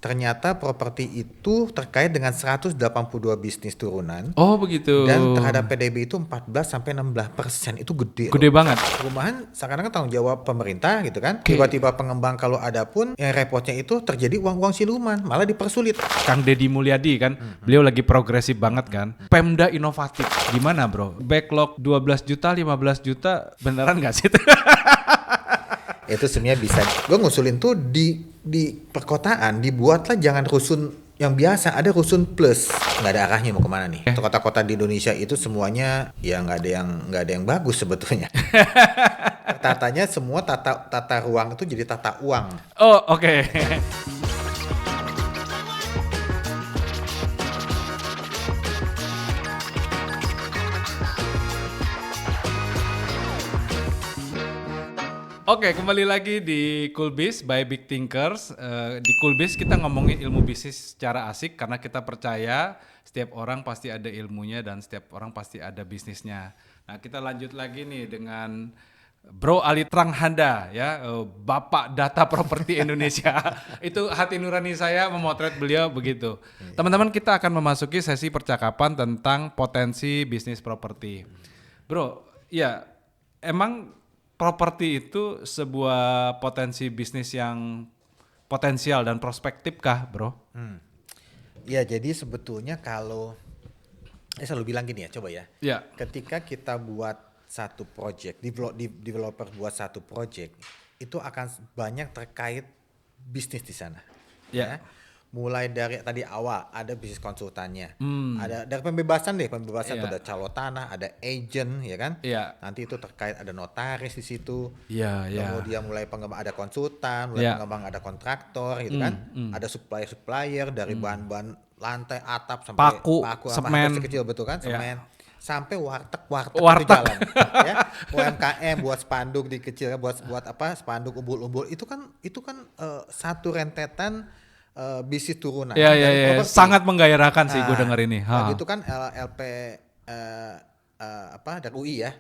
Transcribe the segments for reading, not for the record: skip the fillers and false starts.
ternyata properti itu terkait dengan 182 bisnis turunan Oh begitu. dan terhadap PDB itu 14-16%. Itu gede Gede loh. banget. Perumahan seakan-akan tanggung jawab pemerintah gitu kan. Oke. Tiba-tiba pengembang kalau ada pun yang repotnya itu terjadi uang-uang siluman, malah dipersulit. Kang Deddy Mulyadi kan, beliau lagi progresif banget kan. Pemda inovatif, gimana bro? Backlog 12 juta, 15 juta, beneran gak sih? Itu sebenarnya bisa. Gue ngusulin tuh di perkotaan dibuatlah jangan rusun yang biasa, ada rusun plus. Nggak ada arahnya mau kemana nih. Kota-kota di Indonesia itu semuanya ya nggak ada yang bagus sebetulnya. Tatanya semua tata ruang itu jadi tata uang. Oh oke. Oke, kembali lagi di Coolbiz by Big Thinkers. Di Coolbiz kita ngomongin ilmu bisnis secara asik karena kita percaya setiap orang pasti ada ilmunya dan setiap orang pasti ada bisnisnya. Nah, kita lanjut lagi nih dengan Bro Ali Tranghanda ya, Bapak Data Properti Indonesia. Itu hati nurani saya memotret beliau begitu. Teman-teman, kita akan memasuki sesi percakapan tentang potensi bisnis properti. Bro, ya emang properti itu sebuah potensi bisnis yang potensial dan prospektif kah, bro? Ya jadi sebetulnya kalau saya selalu bilang gini ya, coba ya. Ya. Ketika kita buat satu project, developer buat satu project, itu akan banyak terkait bisnis di sana. Ya. Mulai dari tadi awal ada bisnis konsultannya, ada dari pembebasan Iya. tuh ada calo tanah, ada agent ya kan, Iya. nanti itu terkait ada notaris di situ, Iya, iya. kemudian mulai pengembang ada konsultan, mulai Iya. pengembang ada kontraktor gitu kan, ada supplier dari bahan-bahan lantai atap sampai Paku, sama semen. sampai kecil betul kan, Iya. semen sampai warteg itu Warteg. jalan ya, UMKM buat spanduk di kecil buat apa spanduk umbul-umbul itu kan satu rentetan bisnis turunan Iya, iya, dari iya. properti. Sangat menggairahkan sih gue denger ini. Nah, itu kan LP dari UI ya,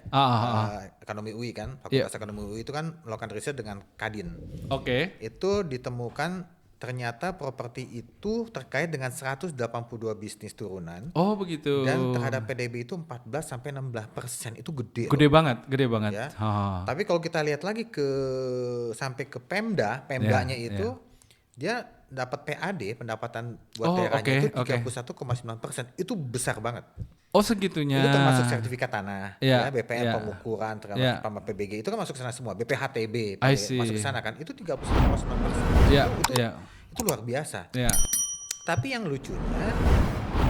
ekonomi UI kan, Fakultas Ekonomi UI itu kan melakukan riset dengan Kadin. Oke. Itu ditemukan ternyata properti itu terkait dengan 182 bisnis turunan Oh begitu. dan terhadap PDB itu 14-16%. Itu gede Gede loh. banget, gede banget. Ya. Ha. Tapi kalau kita lihat lagi sampai ke Pemdanya Ya, itu dia dapat PAD pendapatan buat Oh, daerahnya oke, itu 31,9%. Itu besar banget. Oh segitunya. Itu termasuk sertifikat tanah, Ya, BPN ya. pengukuran, termasuk Ya. sama PBG itu kan masuk ke sana semua, BPHTB I see. masuk ke sana kan. Itu 31,9%. Ya, Itu ya. itu luar biasa. Ya. Tapi yang lucunya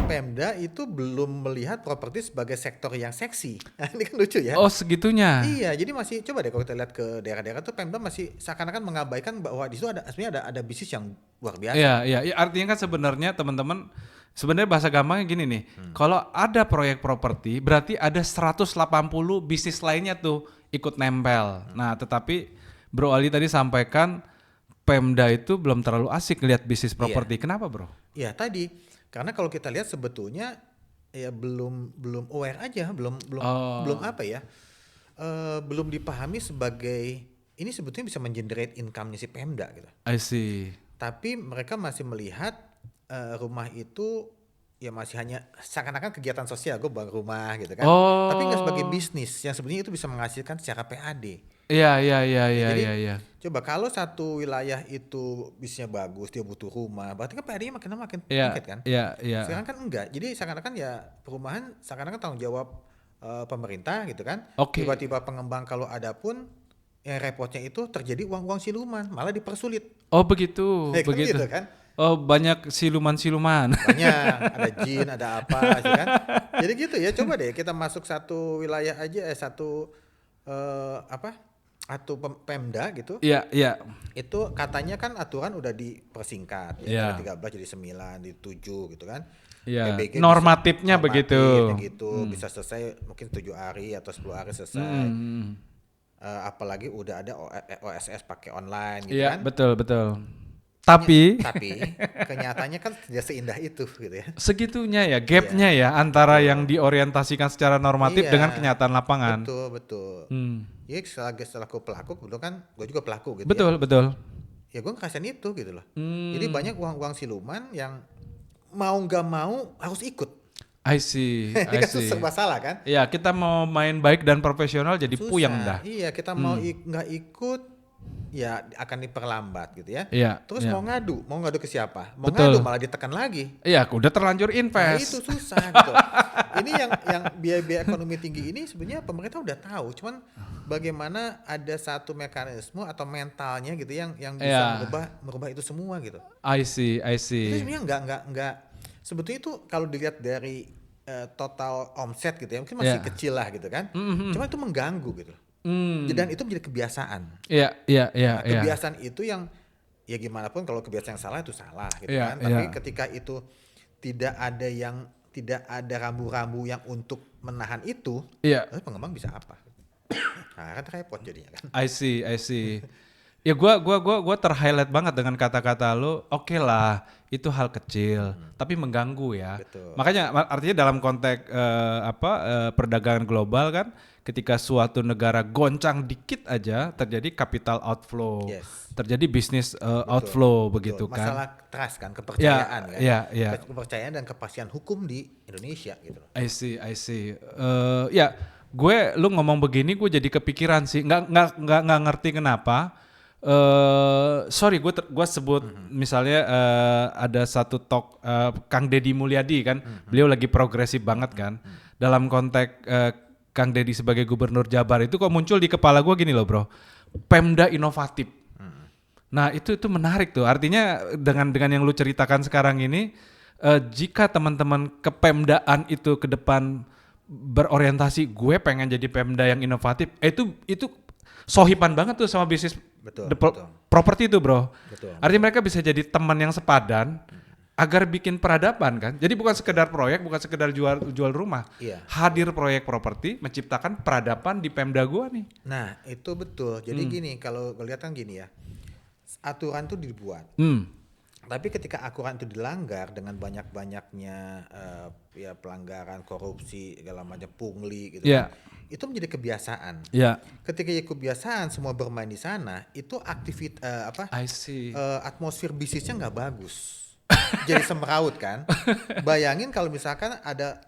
Pemda itu belum melihat properti sebagai sektor yang seksi. Ini kan lucu ya. Oh segitunya. Iya, jadi masih coba deh kalau kita lihat ke daerah-daerah tuh Pemda masih seakan-akan mengabaikan bahwa di situ sebenarnya ada bisnis yang luar biasa. Iya, iya, ya, artinya kan sebenarnya teman-teman sebenarnya bahasa gampangnya gini nih. Kalau ada proyek properti berarti ada 180 bisnis lainnya tuh ikut nempel. Nah, tetapi Bro Ali tadi sampaikan Pemda itu belum terlalu asik lihat bisnis properti. Kenapa, Bro? Iya, tadi karena kalau kita lihat sebetulnya ya belum aware aja, belum apa ya? Belum dipahami sebagai ini sebetulnya bisa mengenerate income-nya si Pemda gitu. I see. Tapi mereka masih melihat rumah itu ya masih hanya seakan-akan kegiatan sosial, gue bangun rumah gitu kan. Oh. Tapi nggak sebagai bisnis yang sebenarnya itu bisa menghasilkan secara PAD. Iya, iya, iya, iya, Jadi iya, iya. coba kalau satu wilayah itu bisnisnya bagus, dia butuh rumah, berarti kan PAD-nya makin lama makin Iya, meningkat kan. iya, iya. Sekarang kan enggak. Jadi seakan-akan ya perumahan seakan-akan tanggung jawab pemerintah gitu kan. Oke. Tiba-tiba pengembang kalau ada pun yang repotnya itu terjadi uang-uang siluman, malah dipersulit. Oh, begitu, Ya kan begitu. gitu kan. Oh, banyak siluman-siluman. Banyak, ada jin, ada apa sih kan. Jadi gitu ya, coba deh kita masuk satu wilayah aja, Pemda gitu. Iya, iya. Itu katanya kan aturan udah dipersingkat Iya. dari 13 jadi 9, di 7 gitu kan. Iya, PBG normatifnya begitu. Bisa selesai mungkin 7 hari atau 10 hari selesai. Apalagi udah ada OSS pakai online gitu Iya, kan. betul, betul. Tapi kenyataannya kan tidak seindah itu gitu ya. segitunya ya, gapnya ya antara yang diorientasikan secara normatif Iya, dengan kenyataan lapangan. Betul. Hmm. Jadi selaku pelaku, kebetulan kan gue juga pelaku gitu Betul, ya. betul. ya gue ngerasain itu gitu loh. Jadi banyak uang-uang siluman yang mau nggak mau harus ikut. I see, Ini I kan see. serba salah kan? Ya, kita mau main baik dan profesional jadi puyeng dah. Susah. Iya, kita mau nggak ikut ya akan diperlambat gitu ya. Iya, Terus iya. mau ngadu ke siapa? Mau Betul. ngadu malah ditekan lagi. Iya, udah terlanjur Nah, invest. itu susah gitu. Ini yang biaya-biaya ekonomi tinggi ini sebenarnya pemerintah udah tahu, cuman bagaimana ada satu mekanisme atau mentalnya gitu yang bisa Iya. merubah itu semua gitu. I see, I Itu see. sebenarnya nggak sebetulnya itu kalau dilihat dari total omset gitu ya mungkin masih Iya. kecil lah gitu kan. Cuma itu mengganggu gitu. Dan itu menjadi kebiasaan. Iya, iya, iya, Nah, iya. kebiasaan itu yang ya gimana pun kalau kebiasaan yang salah itu salah gitu Iya, kan. Tapi iya. ketika itu tidak ada rambu-rambu yang untuk menahan itu, Iya. lalu pengembang bisa apa? Nah, kan repot jadinya kan. I see, I see. Ya gua ter-highlight banget dengan kata-kata lu. Oke lah, itu hal kecil, tapi mengganggu ya. Betul. Makanya artinya dalam konteks perdagangan global kan, ketika suatu negara goncang dikit aja terjadi capital outflow, Yes. terjadi bisnis outflow begitu Betul. kan. Masalah trust kan, kepercayaan kan. Iya, iya. Kepercayaan dan kepastian hukum di Indonesia gitu loh. I see, I see. Ya, lu ngomong begini, gue jadi kepikiran sih. Nggak ngerti kenapa. Sorry, gue sebut misalnya ada satu talk Kang Deddy Mulyadi kan, beliau lagi progresif banget kan. Dalam konteks Kang Deddy sebagai gubernur Jabar itu kok muncul di kepala gue gini loh bro, Pemda inovatif. Nah itu menarik tuh. Artinya dengan yang lu ceritakan sekarang ini. Jika teman-teman kepemdaan itu ke depan berorientasi gue pengen jadi pemda yang inovatif, itu sohiban banget tuh sama bisnis Betul. properti itu bro. Betul. Artinya mereka bisa jadi teman yang sepadan agar bikin peradaban kan. Jadi bukan sekedar proyek, bukan sekedar jual rumah. Iya. Hadir proyek properti menciptakan peradaban di pemda gue nih. Nah itu betul. Jadi gini, kalau lihat kan gini ya, aturan tuh dibuat. Tapi ketika aturan itu dilanggar dengan banyak-banyaknya ya pelanggaran, korupsi, segala macam pungli gitu, Yeah. itu menjadi kebiasaan. Ya. Ketika ya kebiasaan semua bermain di sana, itu I see. atmosfer bisnisnya nggak bagus, jadi semeraut kan. Bayangin kalau misalkan ada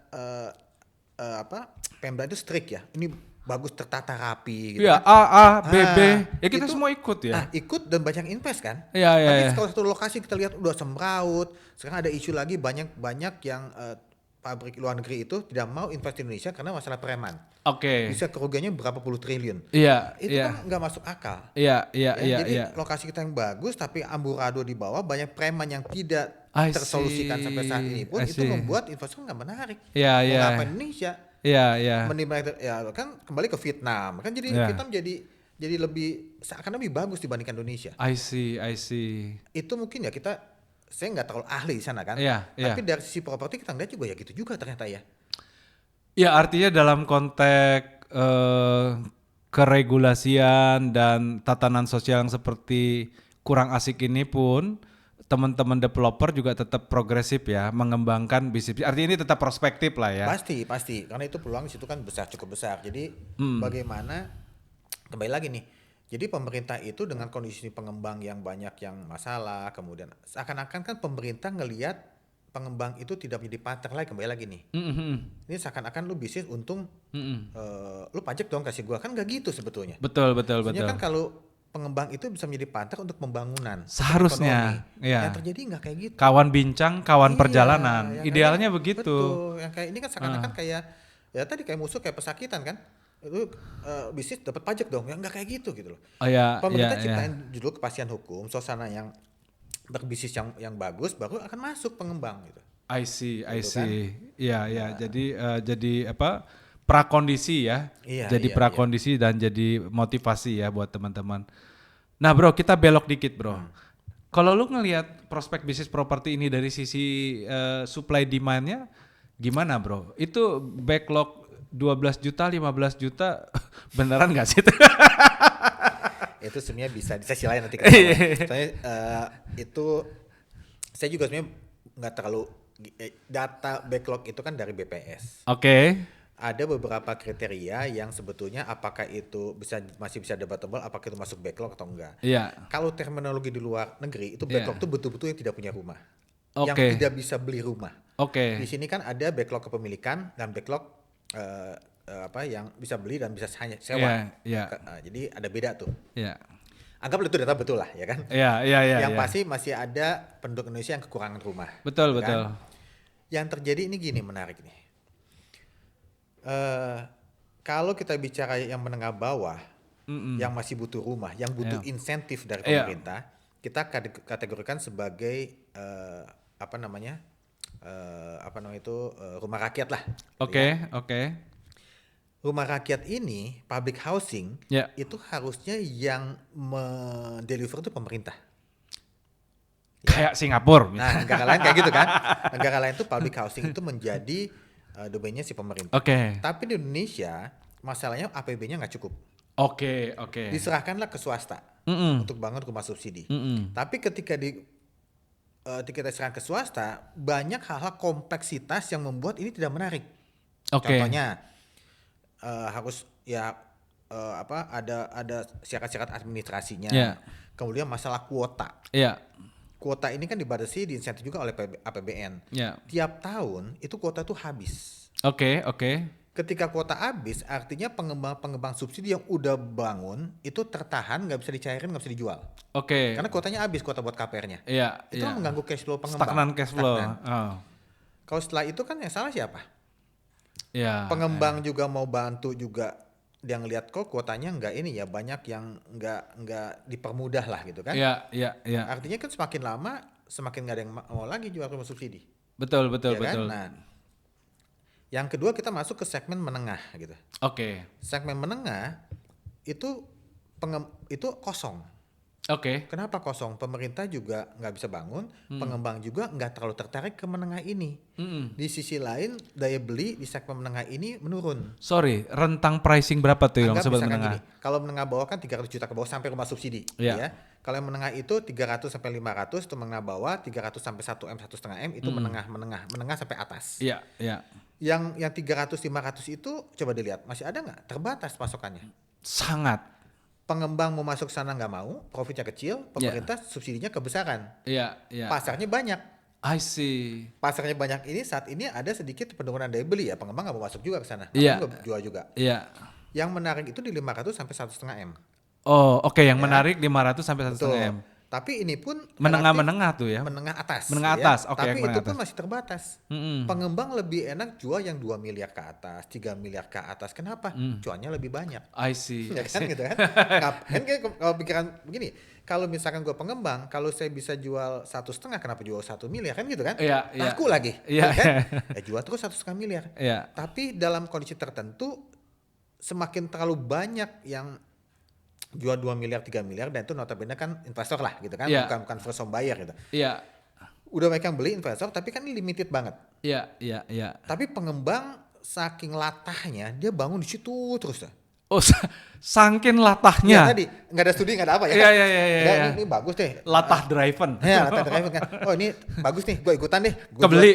Pemda itu strict ya, ini bagus tertata rapi gitu. Ya, kan. A, B, B. Ya kita itu- semua ikut ya. Nah, ikut dan banyak invest kan. Iya, iya, Tapi iya. kalau satu lokasi kita lihat udah semraut. Sekarang ada isu lagi banyak yang pabrik luar negeri itu tidak mau invest di Indonesia karena masalah preman. Oke. Bisa kerugiannya berapa puluh triliun. Iya, Itu iya. kan nggak masuk akal. Iya, iya, Ya, iya, jadi iya. lokasi kita yang bagus tapi amburadul di bawah, banyak preman yang tidak I tersolusikan see, sampai saat ini pun I itu see. membuat investor nggak menarik. Iya, Mau iya. ngapain Indonesia? Iya, iya. Mending ya kan kembali ke Vietnam kan, jadi Ya. Vietnam jadi seakan lebih bagus dibandingkan Indonesia. I see, I see. Itu mungkin ya saya nggak terlalu ahli di sana kan. Iya, iya. Tapi dari sisi properti kita ngeliat juga ya gitu juga ternyata ya. Ya artinya dalam konteks keregulasian dan tatanan sosial yang seperti kurang asik ini pun teman-teman developer juga tetap progresif ya, mengembangkan bisnis. Artinya ini tetap prospektif lah ya. Pasti karena itu peluang di situ kan cukup besar. Jadi bagaimana kembali lagi nih. Jadi pemerintah itu dengan kondisi pengembang yang banyak yang masalah, kemudian seakan-akan kan pemerintah ngelihat pengembang itu tidak menjadi partner lagi, kembali lagi nih. Ini seakan-akan lu bisnis untung, lu pajak dong kasih gua, kan nggak gitu sebetulnya. Betul, betul, Sebenarnya betul. kan kalau pengembang itu bisa menjadi partner untuk pembangunan. Seharusnya, ekonomi. iya. Yang terjadi nggak kayak gitu. Kawan bincang, kawan Iya, perjalanan. yang Idealnya kayak- begitu. Betul. Yang kayak ini kan seakan-akan kayak ya tadi kayak musuh kayak pesakitan kan. Itu bisnis dapat pajak dong. Ya nggak kayak gitu loh. Oh ya, Pemerintah ya, ya. ciptain dulu kepastian hukum, suasana yang berbisnis yang bagus, baru akan masuk pengembang gitu. I see, I Gitu kan? see. Iya, iya. Jadi apa? Prakondisi ya. Iya, Jadi iya, prakondisi dan jadi motivasi ya buat teman-teman. Nah, bro, kita belok dikit, bro. Kalau lu ngelihat prospek bisnis properti ini dari sisi supply demand-nya gimana, bro? Itu backlog 12 juta, 15 juta beneran nggak sih? Itu sebenarnya bisa di sesi lain nanti Iya. kita. Soalnya itu saya juga sebenarnya nggak terlalu data backlog itu kan dari BPS. Oke. ada beberapa kriteria yang sebetulnya apakah itu masih bisa debatable, apakah itu masuk backlog atau enggak. Iya. Kalau terminologi di luar negeri itu Iya. backlog itu betul-betul yang tidak punya rumah, yang Oke. tidak bisa beli rumah. Oke. Di sini kan ada backlog kepemilikan dan backlog yang bisa beli dan bisa hanya sewa. Iya, iya. Jadi ada beda tuh. Iya. Anggaplah itu data betul lah ya kan. Iya. Yang pasti masih ada penduduk Indonesia yang kekurangan rumah. Betul, ya betul. kan? Yang terjadi ini gini, menarik nih. Kalau kita bicara yang menengah bawah, yang masih butuh rumah, yang butuh insentif dari pemerintah, kita kategorikan sebagai rumah rakyat lah. Oke. Rumah rakyat ini, public housing, itu harusnya yang mendeliver itu pemerintah. Kayak Singapura. Nah, negara lain kayak gitu kan. Negara lain tuh public housing itu menjadi domainnya si pemerintah. Oke. Tapi di Indonesia, masalahnya APB-nya nggak cukup. Oke. Diserahkanlah ke swasta untuk bangun rumah subsidi. Tapi ketika kita serahkan ke swasta, banyak hal-hal kompleksitas yang membuat ini tidak menarik. Oke. Contohnya harus ada syarat-syarat administrasinya. Kemudian masalah kuota. Kuota ini kan dibatasi, diinsentif juga oleh APBN. Tiap tahun itu kuota tuh habis. Oke. Ketika kuota habis, artinya pengembang subsidi yang udah bangun itu tertahan, nggak bisa dicairin, nggak bisa dijual. Oke. Karena kuotanya habis, kuota buat KPR-nya. Itu kan mengganggu cash flow pengembang. Stagnan cash flow. Kalau setelah itu kan yang salah siapa? Pengembang juga mau bantu juga. Dia ngelihat kok kuotanya nggak ini ya, banyak yang nggak dipermudah lah gitu kan. Iya. Artinya kan semakin lama semakin nggak ada yang mau lagi jual rumah subsidi. Betul. Kan? Nah, yang kedua kita masuk ke segmen menengah gitu. Oke. Segmen menengah itu kosong. Oke. Kenapa kosong? Pemerintah juga nggak bisa bangun, pengembang juga nggak terlalu tertarik ke menengah ini. Di sisi lain daya beli di segmen menengah ini menurun. Sorry, rentang pricing berapa tuh yang sobat menengah? Gini, kalau menengah bawah kan 300 juta ke bawah sampai rumah subsidi. Ya. Kalau yang menengah itu 300 sampai 500 itu menengah bawah, 300 sampai 1M 1,5M itu menengah sampai atas. Iya. Yang 300 500 itu coba dilihat masih ada nggak? Terbatas pasokannya. Sangat. Pengembang mau masuk sana nggak mau, profitnya kecil, pemerintah subsidinya kebesaran. Iya. Pasarnya banyak. I see. Pasarnya banyak ini saat ini ada sedikit penurunan daya beli ya, pengembang nggak mau masuk juga ke sana, nggak jual juga. Iya. Yang menarik itu di 500 sampai 1,5M. Oh, oke, yang menarik 500 sampai 1,5M. Tapi ini pun menengah tuh ya. Menengah atas. Menengah atas. Oke, tapi itu pun atas. masih terbatas. Pengembang lebih enak jual yang 2 miliar ke atas, 3 miliar ke atas. Kenapa? Cuannya lebih banyak. I see. Ya kan gitu kan. Kalau pikiran begini, kalau misalkan gue pengembang, kalau saya bisa jual 1,5, kenapa jual 1 miliar kan gitu kan? Iya. Laku lagi. Iya. Kan? Jual terus 1,5 miliar. Iya. Tapi dalam kondisi tertentu semakin terlalu banyak yang jual 2 miliar 3 miliar dan itu notabene kan investor lah gitu kan, bukan first home buyer gitu. Iya. Udah mereka yang beli investor tapi kan ini limited banget. Iya. Tapi pengembang saking latahnya dia bangun di situ terus. Oh, saking latahnya. Ya tadi nggak ada studi nggak ada apa ya. Iya. Ini bagus deh. Latah driven. Ya latah driven kan. Oh ini bagus nih, gue ikutan deh.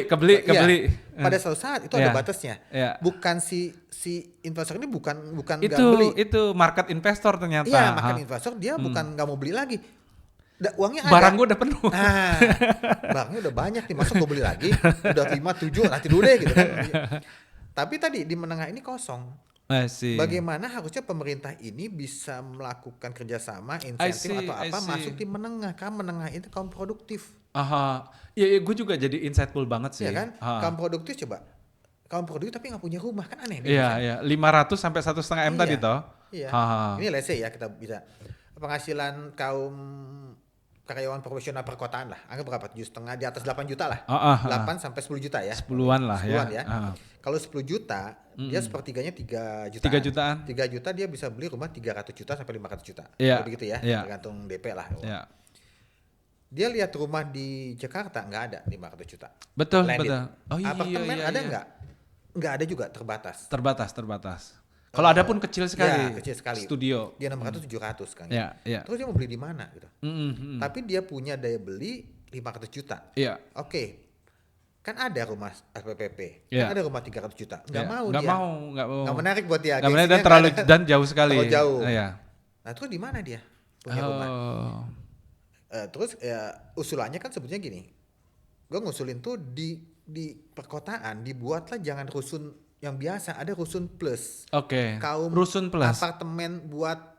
Kebeli. Pada suatu saat itu ada batasnya. Bukan si investor ini bukan nggak beli. Itu market investor ternyata. Iya, market investor dia bukan nggak mau beli lagi. Uangnya ada. Barang gue udah penuh. Nah, barangnya udah banyak nih, masuk gue beli lagi. Udah 5, 7, nanti dulu deh gitu kan. Tapi tadi di menengah ini kosong. Bagaimana harusnya pemerintah ini bisa melakukan kerjasama, insentif atau apa masuk di menengah. Karena menengah itu kaum produktif. Iya, gue juga jadi insightful banget sih. Iya kan? Kaum produktif coba. Kaum produktif tapi nggak punya rumah kan aneh. Iya. 500 sampai 1,5M tadi toh. Iya. Ini let's say ya kita bisa penghasilan kaum karyawan profesional perkotaan lah, anggap berapa? 7,5 di atas 8 juta lah. 8 sampai 10 juta ya. 10-an lah 10-an ya. Kalau 10 juta, dia sepertiganya 3 jutaan. 3 jutaan. 3 juta dia bisa beli rumah 300 juta sampai 500 juta. Begitu ya, tergantung DP lah. Dia lihat rumah di Jakarta nggak ada 500 juta. Betul. Oh iya. Apartemen ada nggak? Nggak ada juga, terbatas. Kalau ada pun kecil sekali. Ya, kecil sekali. Studio. Dia 600-700 kan. Iya. Terus dia mau beli di mana gitu. Tapi dia punya daya beli 500 juta. Iya. Oke. kan ada rumah SPPP, Iya. kan ada rumah 300 juta. Nggak mau nggak dia. mau, nggak mau. Nggak menarik buat dia. Nggak menarik dan Gengsinya terlalu nggak ada. dan jauh sekali. Terlalu jauh. Iya. Nah terus di mana dia punya rumah? Oh, Terus ya usulannya kan sebetulnya gini. Gue ngusulin tuh di perkotaan dibuatlah jangan rusun yang biasa, ada rusun plus. oke. Kaum Rusun plus. apartemen buat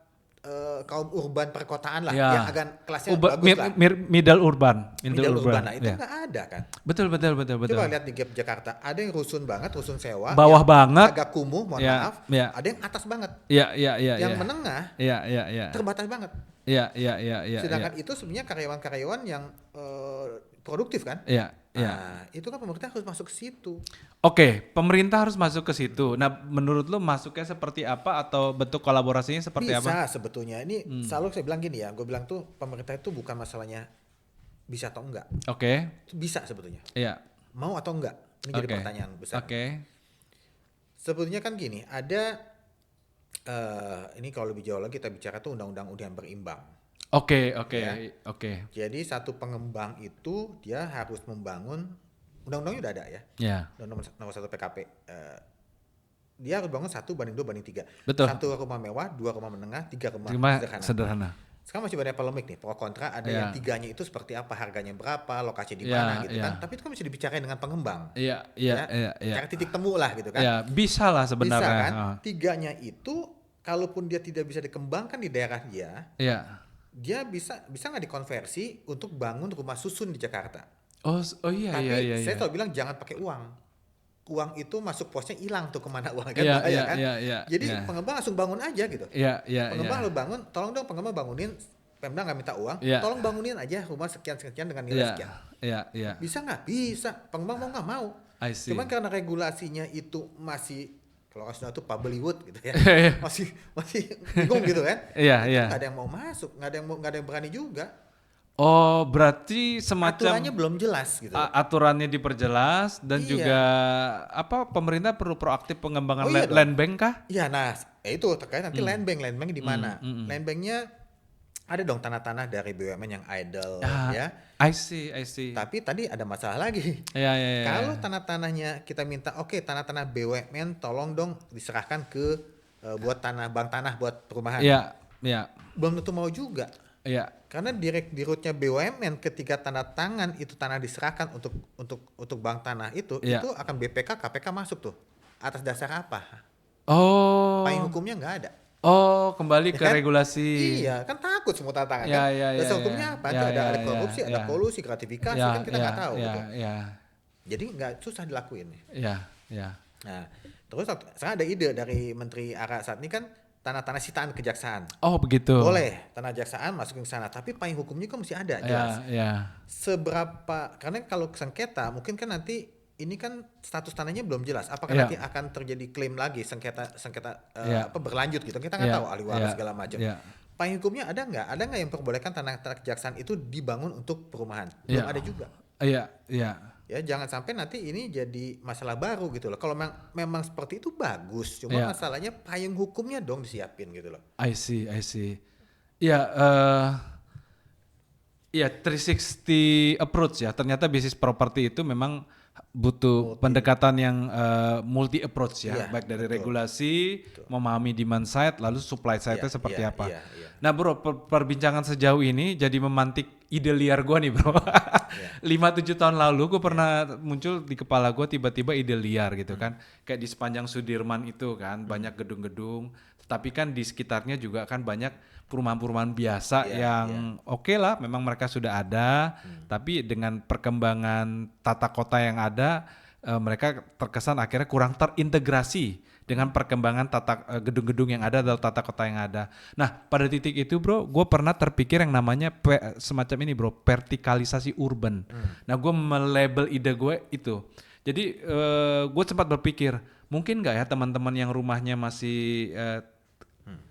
kaum urban perkotaan lah, Ya. yang agak kelasnya bagus lah. Middle urban. Middle urban. Nah itu Ya. nggak ada kan. Betul. Coba lihat di Gap Jakarta, ada yang rusun banget, rusun sewa. Bawah yang banget. agak kumuh, mohon Ya, maaf. ya. Ada yang atas banget. Iya. Yang menengah Iya. terbatas banget. Iya. Sedangkan itu sebenarnya karyawan-karyawan yang produktif kan. Iya. Nah, itu kan pemerintah harus masuk ke situ. Oke, pemerintah harus masuk ke situ. Nah, menurut lu masuknya seperti apa atau bentuk kolaborasinya seperti Bisa apa? sebetulnya. Ini selalu saya bilang gini ya, gue bilang tuh pemerintah itu bukan masalahnya bisa atau enggak. Oke. Itu bisa sebetulnya. Iya. Mau atau enggak? Ini jadi Oke. pertanyaan besar. Oke. Sebetulnya kan gini, ada ini kalau lebih jauh lagi kita bicara tuh undang-undang yang berimbang. Oke. Ya. Oke. Jadi satu pengembang itu dia harus membangun, undang-undangnya udah ada ya, Ya. nomor 1 PKP. Dia harus bangun 1:2:3. Betul. 1 rumah mewah, 2 rumah menengah, 3 rumah Cuma sederhana. sederhana. Sekarang masih banyak polemik nih, pro kontra, ada Ya. yang 3-nya itu seperti apa, harganya berapa, lokasi di Ya, mana gitu ya. kan. Tapi itu kan bisa dibicarain dengan pengembang. Iya. Cari titik temu lah gitu kan. Ya, bisa lah Bisa sebenarnya. kan? 3-nya itu kalaupun dia tidak bisa dikembangkan di daerah dia bisa nggak dikonversi untuk bangun rumah susun di Jakarta. Oh iya. Tapi saya selalu bilang jangan pakai uang. Uang itu masuk posnya hilang tuh kemana uang kan, bahaya kan. Jadi pengembang langsung bangun aja gitu. Iya. Pengembang lu bangun, tolong dong pengembang bangunin, Pemda nggak minta uang, tolong bangunin aja rumah sekian dengan nilai sekian. Iya. Bisa nggak? Bisa. Pengembang mau nggak mau. I see. Cuman karena regulasinya itu masih, kalau kasih itu Bollywood gitu ya, masih bingung gitu kan. Iya. Nggak ada yang mau masuk, nggak ada yang berani juga. Oh, berarti semacam Aturannya belum jelas gitu. aturannya diperjelas dan Iya. juga apa pemerintah perlu proaktif pengembangan Oh, iya dong. land bank kah? Iya, nah itu terkait nanti land bank di mana? Land banknya ada dong tanah-tanah dari BUMN yang idle ya. I see. Tapi tadi ada masalah lagi. Iya. Kalau tanah-tanahnya kita minta, oke, tanah-tanah BUMN tolong dong diserahkan ke buat bank tanah buat perumahan. Iya. Belum tentu mau juga. Iya. Karena dirutnya BUMN ketika tanda tangan itu tanah diserahkan untuk bank tanah itu akan BPK KPK masuk tuh. Atas dasar apa? Oh. Payung hukumnya nggak ada. Oh, kembali Ya ke kan? regulasi. Iya, kan takut semua tantangan Ya, kan. ya, Dasar ya, hukumnya ya. apa? Ya, Itu ada ya, korupsi, ya, ada ya. kolusi, gratifikasi kan kita nggak tahu. Gitu. Iya. Jadi nggak susah dilakuin. Iya. Nah, terus sekarang ada ide dari Menteri Ara saat ini kan tanah-tanah sitaan kejaksaan. Oh, begitu. Boleh tanah kejaksaan masukin ke sana, tapi payung hukumnya kan mesti ada jelas. Iya. Seberapa, karena kalau sengketa mungkin kan nanti ini kan status tanahnya belum jelas. Apakah Iya. nanti akan terjadi klaim lagi sengketa Iya. berlanjut gitu? Kita nggak Iya. tahu ahli waris Iya. segala macam. Iya. Payung hukumnya ada nggak? Ada nggak yang memperbolehkan tanah kejaksaan itu dibangun untuk perumahan? Belum Iya. ada juga. Iya. Ya jangan sampai nanti ini jadi masalah baru gitu loh. Kalau memang seperti itu bagus, cuma Iya. masalahnya payung hukumnya dong disiapin gitu loh. I see. Iya, iya 360 approach ya. Ternyata bisnis properti itu memang butuh pendekatan yang multi approach ya, Iya, baik dari betul. regulasi, memahami demand side, lalu supply side-nya Iya, seperti iya, apa. iya, iya. Nah bro, perbincangan sejauh ini jadi memantik ide liar gue nih bro. 5-7 tahun lalu gue pernah muncul di kepala gue tiba-tiba ide liar gitu kan. Kayak di sepanjang Sudirman itu kan banyak gedung-gedung. Tapi kan di sekitarnya juga kan banyak perumahan-perumahan biasa yang oke lah memang mereka sudah ada. Tapi dengan perkembangan tata kota yang ada mereka terkesan akhirnya kurang terintegrasi dengan perkembangan gedung-gedung yang ada atau tata kota yang ada. Nah pada titik itu bro, gue pernah terpikir yang namanya semacam ini bro, vertikalisasi urban. Nah gue melabel ide gue itu. Jadi gue sempat berpikir, mungkin nggak ya teman-teman yang rumahnya masih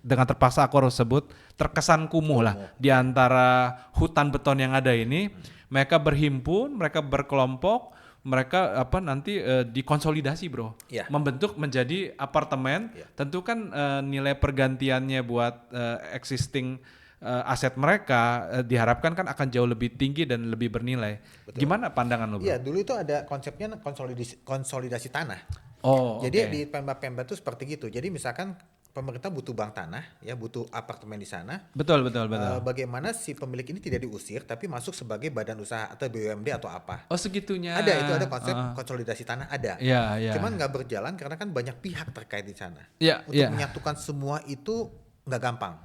dengan terpaksa aku harus sebut terkesan kumuh lah di antara hutan beton yang ada ini, mereka berhimpun, mereka berkelompok, mereka nanti dikonsolidasi bro, membentuk menjadi apartemen. Tentu kan nilai pergantiannya buat existing aset mereka diharapkan kan akan jauh lebih tinggi dan lebih bernilai. Betul. Gimana pandangan lo, Bro? Iya, dulu itu ada konsepnya konsolidasi tanah. Oh, Jadi oke. di Pemda itu seperti gitu. Jadi misalkan pemerintah butuh bank tanah, ya butuh apartemen di sana. Betul, betul, betul. Bagaimana si pemilik ini tidak diusir, tapi masuk sebagai badan usaha atau BUMD atau apa? Oh, segitunya. Itu ada konsep konsolidasi tanah ada. Iya, iya. Cuman nggak berjalan karena kan banyak pihak terkait di sana. Iya, Untuk iya. menyatukan semua itu nggak gampang.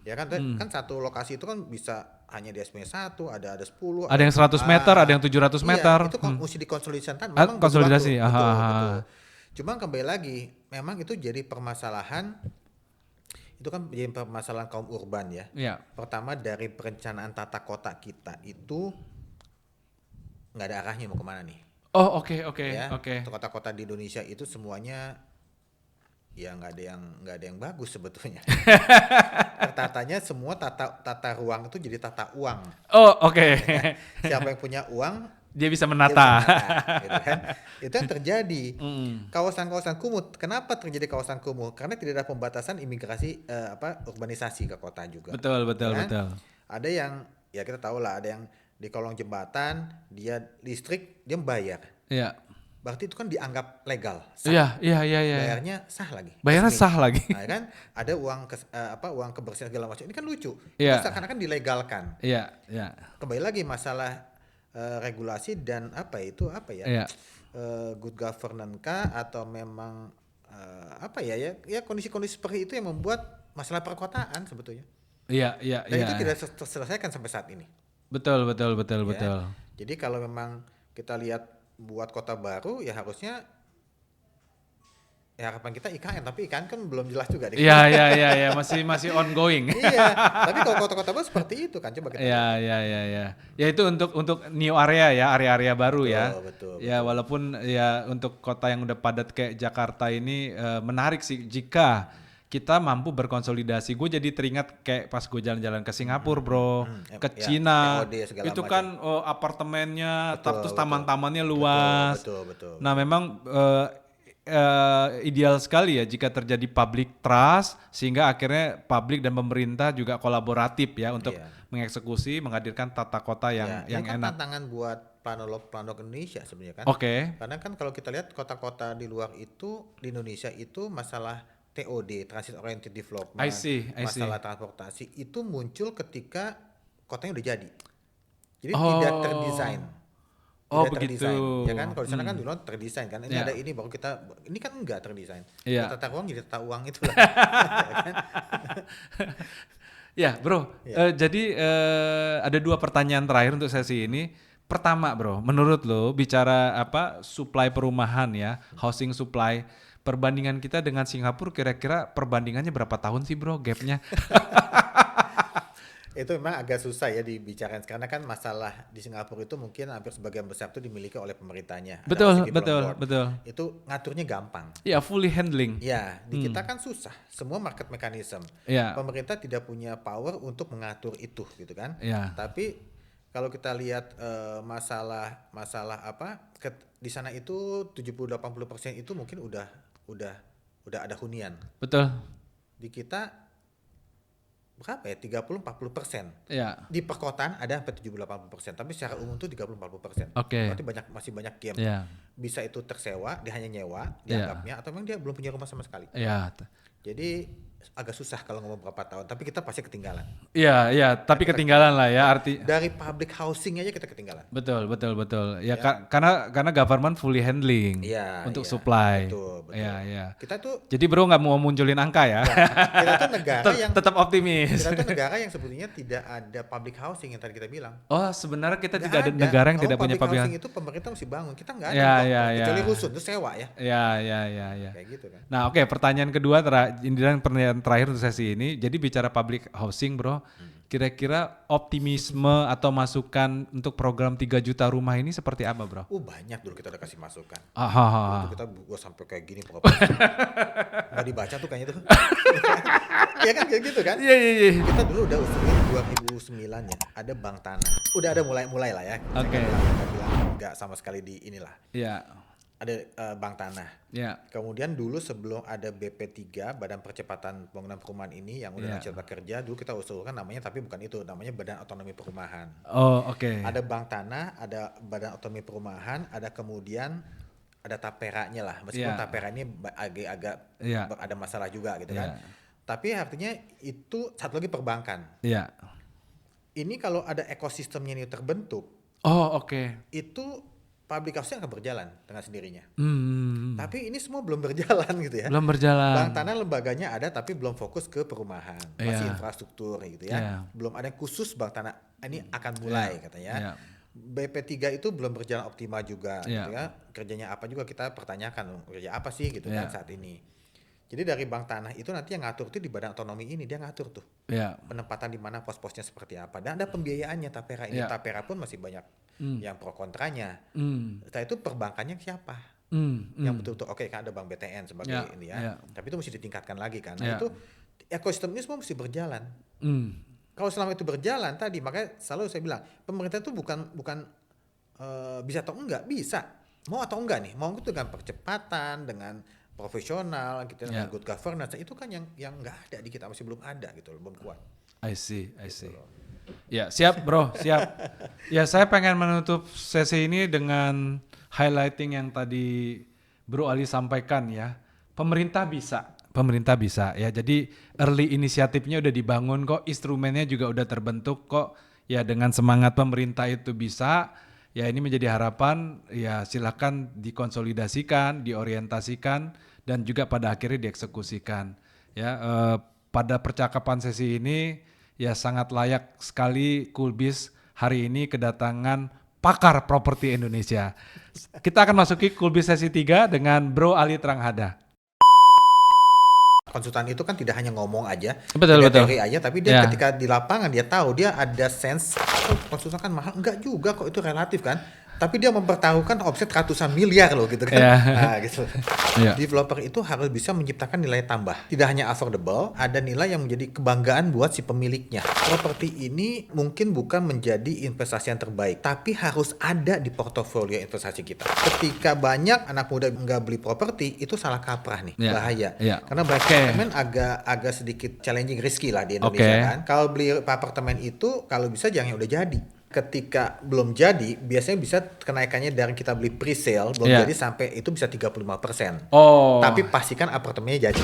Ya kan, kan satu lokasi itu kan bisa hanya di SP 1, ada 10, Ada yang 100 meter, ada yang 700 meter. Itu mesti dikonsolidasikan. Ah, Memang butuh konsolidasi, waktu. aha, Betul, aha. betul. Cuma kembali lagi, memang itu jadi permasalahan. Itu kan jadi permasalahan kaum urban ya. Iya. Pertama dari perencanaan tata kota kita itu nggak ada arahnya mau kemana nih. Oh, oke, Ya, oke. kota-kota di Indonesia itu semuanya ya nggak ada yang bagus sebetulnya. Tertatanya semua tata ruang itu jadi tata uang. Oh, oke. Siapa yang punya uang Dia bisa dia bisa menata. gitu kan. Itu yang terjadi. Kawasan-kawasan kumuh. Kenapa terjadi kawasan kumuh? Karena tidak ada pembatasan imigrasi urbanisasi ke kota juga. Betul, betul, Kan? betul. Ada yang ya kita tahu lah, ada yang di kolong jembatan dia listrik dia bayar. Iya. Berarti itu kan dianggap legal. Sah. Iya, iya, iya, iya. Bayarnya sah lagi. Bayarnya Resmi. sah lagi. Nah, kan ada uang kebersihan segala macam. Ini kan lucu. Iya. Itu seakan-akan dilegalkan. Iya, iya. Kembali lagi masalah regulasi dan Iya. good governance kah atau memang ya kondisi-kondisi seperti itu yang membuat masalah perkotaan sebetulnya. Iya, iya, Dan iya. itu tidak terselesaikan sampai saat ini. Betul, betul, betul, Ya. betul. Jadi kalau memang kita lihat buat kota baru ya harusnya ya harapan kita IKN, tapi IKN kan belum jelas juga deh. Iya, iya, iya, iya, masih ongoing. Iya, tapi kalau kota-kota baru seperti itu kan coba kita Iya, iya, iya, iya. Ya itu untuk new area ya, area-area baru ya. betul. Ya walaupun ya untuk kota yang udah padat kayak Jakarta ini menarik sih jika kita mampu berkonsolidasi. Gue jadi teringat kayak pas gue jalan-jalan ke Singapura, bro, ke ya, Cina. TOD segala Itu macam. kan apartemennya, Betul, terus betul. taman-tamannya luas. Betul. Nah memang ideal sekali ya jika terjadi public trust sehingga akhirnya publik dan pemerintah juga kolaboratif ya untuk Iya. mengeksekusi, menghadirkan tata kota yang ini kan enak. tantangan buat planolog Indonesia sebenarnya kan. Oke. Karena kan kalau kita lihat kota-kota di luar itu di Indonesia itu masalah TOD, Transit Oriented Development, I see. masalah transportasi itu muncul ketika kotanya udah jadi. Jadi Oh. tidak terdesain. Oh, Tidak begitu. terdesain. Ya kan kalau di sana kan dulu terdesain kan. Ini Ya. ada ini baru kita ini kan enggak terdesain. Iya. Tata uang jadi tata uang itu lah. Ya, bro. Jadi ada 2 pertanyaan terakhir untuk sesi ini. Pertama, bro, menurut lo bicara supply perumahan ya, housing supply, perbandingan kita dengan Singapura kira-kira perbandingannya berapa tahun sih, bro, gapnya? Itu memang agak susah ya dibicarakan karena kan masalah di Singapura itu mungkin hampir sebagian besar itu dimiliki oleh pemerintahnya. Ada Betul, City betul, Development Board. betul. Itu ngaturnya gampang. Ya, fully handling. Ya, di kita kan susah. Semua market mechanism. Ya. Pemerintah tidak punya power untuk mengatur itu gitu kan. Ya. Tapi kalau kita lihat masalah di sana itu 70-80% itu mungkin udah ada hunian. Betul. Di kita berapa ya 30-40%. Ya. Di perkotaan ada sampai 70-80%, tapi secara umum tuh 30-40%. Oke. Berarti masih banyak game. Ya. Bisa itu tersewa, dia hanya nyewa Ya. dianggapnya, atau memang dia belum punya rumah sama sekali. Ya. Jadi agak susah kalau ngomong berapa tahun, tapi kita pasti ketinggalan. Iya, iya, tapi ketinggalan lah ya arti. Dari public housing aja kita ketinggalan. Betul. Ya, karena government fully handling Iya, untuk iya. supply. Betul. Iya. Kita tuh Jadi bro nggak mau munculin angka ya. kita tuh negara yang Tetap optimis. kita tuh negara yang sebetulnya tidak ada public housing yang tadi kita bilang. Oh, sebenarnya kita Nggak tidak ada negara yang Kalau tidak punya public housing itu pemerintah mesti bangun. Kita nggak ada. Ya, Bang. ya, Kecuali ya. rusun itu sewa ya. Ya. Kayak gitu kan. Nah, oke, pertanyaan kedua pertanyaan terakhir untuk sesi ini. Jadi bicara public housing, bro, kira-kira optimisme atau masukan untuk program 3 juta rumah ini seperti apa, bro? Banyak dulu kita udah kasih masukan. Ah. Dulu kita gua sampai kayak gini proposal. Nggak dibaca tuh kayaknya tuh. Iya kan kayak gitu kan. Iya. Kita dulu udah usulin 2009 ya, ada bank tanah. Udah ada mulai lah ya. Oke. Saya nggak bilang nggak sama sekali di inilah. Iya. ada bank tanah. Ya. Kemudian dulu sebelum ada BP3, Badan Percepatan Pembangunan Perumahan ini yang udah Cipta Kerja, dulu kita usulkan namanya, tapi bukan itu, namanya Badan Otonomi Perumahan. Oh, oke. Ada bank tanah, ada Badan Otonomi Perumahan, ada kemudian ada Tapera-nya lah. Meskipun Tapera ini agak ada masalah juga gitu kan. Tapi artinya itu satu lagi perbankan. Iya. Ini kalau ada ekosistemnya ini terbentuk, itu public house-nya akan berjalan dengan sendirinya. Tapi ini semua belum berjalan gitu ya. Belum berjalan. Bank tanah lembaganya ada tapi belum fokus ke perumahan, masih infrastruktur gitu ya. Belum ada yang khusus bank tanah, ini akan mulai katanya. BP3 itu belum berjalan optimal juga gitu ya. Kerjanya apa juga kita pertanyakan, kerja apa sih gitu kan saat ini. Jadi dari bank tanah itu nanti yang ngatur tuh di badan otonomi ini, dia ngatur tuh penempatan di mana pos-posnya seperti apa, dan ada pembiayaannya. Tapera ini, Tapera pun masih banyak yang pro kontranya. Setelah itu perbankannya siapa? Yang betul-betul oke, kan ada bank BTN sebagai ini ya, tapi itu mesti ditingkatkan lagi kan. Nah itu ekosistem ini semua mesti berjalan. Kalau selama itu berjalan tadi, makanya selalu saya bilang pemerintah itu bukan bisa atau enggak, bisa, mau atau enggak nih, mau itu dengan percepatan, dengan profesional gitu, dengan good governance, itu kan yang nggak ada di kita, masih belum ada gitu loh, belum kuat. I see. Gitu. Ya siap bro, siap. Ya saya pengen menutup sesi ini dengan highlighting yang tadi Bro Ali sampaikan ya. Pemerintah bisa ya. Jadi early inisiatifnya udah dibangun kok, instrumennya juga udah terbentuk kok. Ya dengan semangat pemerintah itu bisa. Ya ini menjadi harapan, ya silakan dikonsolidasikan, diorientasikan, dan juga pada akhirnya dieksekusikan. Ya pada percakapan sesi ini ya sangat layak sekali Kulbis hari ini kedatangan pakar properti Indonesia. Kita akan masuki Kulbis sesi 3 dengan Bro Ali Tranghada. Konsultan itu kan tidak hanya ngomong aja, betul. teori aja, tapi dia ketika di lapangan dia tahu, dia ada sense, konsultan kan mahal, enggak juga kok, itu relatif kan. Tapi dia mempertaruhkan omset ratusan miliar loh gitu kan. Nah gitu. Developer itu harus bisa menciptakan nilai tambah. Tidak hanya affordable, ada nilai yang menjadi kebanggaan buat si pemiliknya. Properti ini mungkin bukan menjadi investasi yang terbaik, tapi harus ada di portofolio investasi kita. Ketika banyak anak muda nggak beli properti, itu salah kaprah nih, bahaya. Karena banyak apartemen agak sedikit challenging, risky lah di Indonesia kan. Kalau beli apartemen itu, kalau bisa jangan yang udah jadi. Ketika belum jadi, biasanya bisa kenaikannya dari kita beli pre-sale, belum jadi sampai itu bisa 35%. Tapi pastikan apartemennya jadi.